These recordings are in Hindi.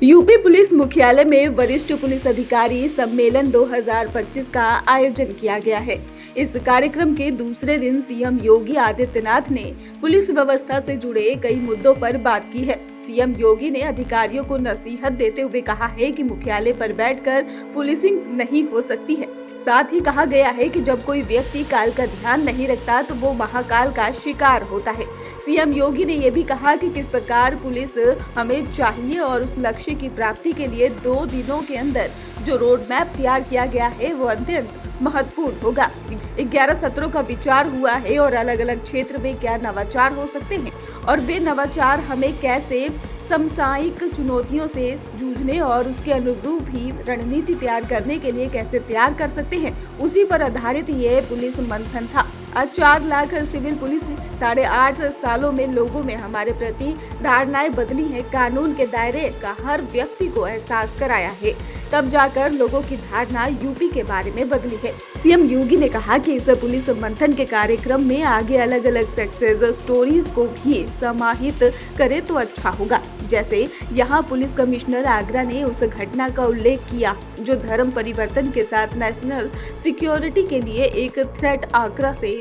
यूपी पुलिस मुख्यालय में वरिष्ठ पुलिस अधिकारी सम्मेलन 2025 का आयोजन किया गया है। इस कार्यक्रम के दूसरे दिन सीएम योगी आदित्यनाथ ने पुलिस व्यवस्था से जुड़े कई मुद्दों पर बात की है। सीएम योगी ने अधिकारियों को नसीहत देते हुए कहा है कि मुख्यालय पर बैठकर पुलिसिंग नहीं हो सकती है। साथ ही कहा गया है कि जब कोई व्यक्ति काल का ध्यान नहीं रखता तो वो महाकाल का शिकार होता है। सीएम योगी ने यह भी कहा कि किस प्रकार पुलिस हमें चाहिए और उस लक्ष्य की प्राप्ति के लिए 2 दिनों के अंदर जो रोड मैप तैयार किया गया है वो अत्यंत महत्वपूर्ण होगा। 11 सत्रों का विचार हुआ है और अलग अलग क्षेत्र में क्या नवाचार हो सकते हैं और वे नवाचार हमें कैसे समसामयिक चुनौतियों से जूझने और उसके अनुरूप ही रणनीति तैयार करने के लिए कैसे तैयार कर सकते हैं, उसी पर आधारित ये पुलिस मंथन था। आज 4 लाख सिविल पुलिस है। 8.5 सालों में लोगों में हमारे प्रति धारणाएं बदली हैं। कानून के दायरे का हर व्यक्ति को एहसास कराया है, तब जाकर लोगों की धारणा यूपी के बारे में बदली है। सीएम योगी ने कहा कि इस पुलिस मंथन के कार्यक्रम में आगे अलग अलग सक्सेस स्टोरीज को भी समाहित करे तो अच्छा होगा। जैसे यहाँ पुलिस कमिश्नर आगरा ने उस घटना का उल्लेख किया जो धर्म परिवर्तन के साथ नेशनल सिक्योरिटी के लिए एक थ्रेट आगरा से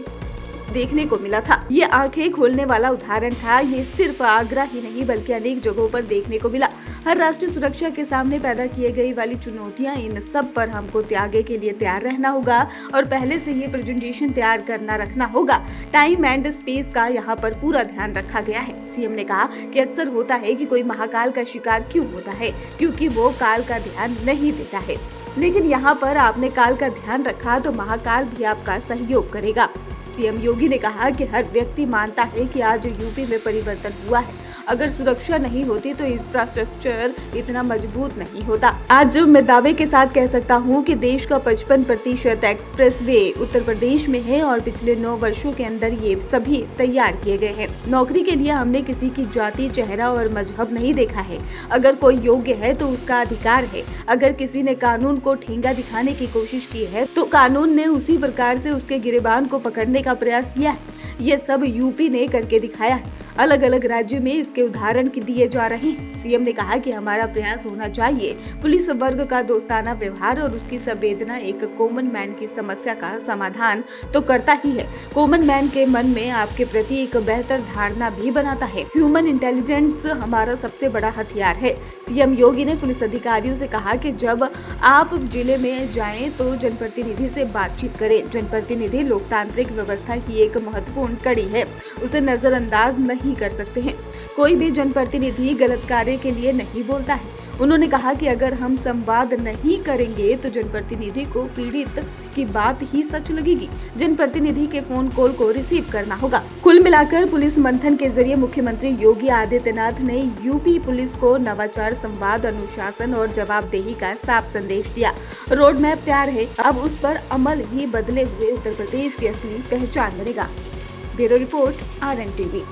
देखने को मिला था। ये आंखें खोलने वाला उदाहरण था। ये सिर्फ आगरा ही नहीं बल्कि अनेक जगहों पर देखने को मिला। हर राष्ट्रीय सुरक्षा के सामने पैदा किए गई वाली चुनौतियां, इन सब पर हमको त्यागे के लिए तैयार रहना होगा और पहले से ये प्रेजेंटेशन तैयार करना रखना होगा। टाइम एंड स्पेस का यहाँ पर पूरा ध्यान रखा गया है। सीएम ने कहा कि अक्सर होता है कि कोई महाकाल का शिकार क्यों होता है, क्योंकि वो काल का ध्यान नहीं देता है। लेकिन यहाँ पर आपने काल का ध्यान रखा तो महाकाल भी आपका सहयोग करेगा। सीएम योगी ने कहा कि हर व्यक्ति मानता है कि आज यूपी में परिवर्तन हुआ है। अगर सुरक्षा नहीं होती तो इंफ्रास्ट्रक्चर इतना मजबूत नहीं होता। आज मैं दावे के साथ कह सकता हूं कि देश का 55% एक्सप्रेसवे उत्तर प्रदेश में है और पिछले 9 वर्षों के अंदर ये सभी तैयार किए गए हैं। नौकरी के लिए हमने किसी की जाति, चेहरा और मजहब नहीं देखा है। अगर कोई योग्य है तो उसका अधिकार है। अगर किसी ने कानून को ठेंगा दिखाने की कोशिश की है तो कानून ने उसी प्रकार से उसके गिरेबान को पकड़ने का प्रयास किया है। ये सब यूपी ने करके दिखाया है। अलग अलग राज्यों में इसके उदाहरण दिए जा रहे हैं। सीएम ने कहा कि हमारा प्रयास होना चाहिए पुलिस वर्ग का दोस्ताना व्यवहार और उसकी संवेदना एक कॉमन मैन की समस्या का समाधान तो करता ही है, कॉमन मैन के मन में आपके प्रति एक बेहतर धारणा भी बनाता है। ह्यूमन इंटेलिजेंस हमारा सबसे बड़ा हथियार है। सीएम योगी ने पुलिस अधिकारियों से कहा कि जब आप जिले में जाएं तो जनप्रतिनिधि से बातचीत करें। जनप्रतिनिधि लोकतांत्रिक व्यवस्था की एक महत्वपूर्ण कड़ी है, उसे नजरअंदाज नहीं कर सकते हैं। कोई भी जनप्रतिनिधि गलत कार्य के लिए नहीं बोलता है। उन्होंने कहा कि अगर हम संवाद नहीं करेंगे तो जनप्रतिनिधि को पीड़ित की बात ही सच लगेगी। जनप्रतिनिधि के फोन कॉल को रिसीव करना होगा। कुल मिलाकर पुलिस मंथन के जरिए मुख्यमंत्री योगी आदित्यनाथ ने यूपी पुलिस को नवाचार, संवाद, अनुशासन और जवाबदेही का साफ संदेश दिया। रोड मैप तैयार है, अब उस पर अमल ही बदले हुए उत्तर प्रदेश की असली पहचान बनेगा। Bureau report, RN TV।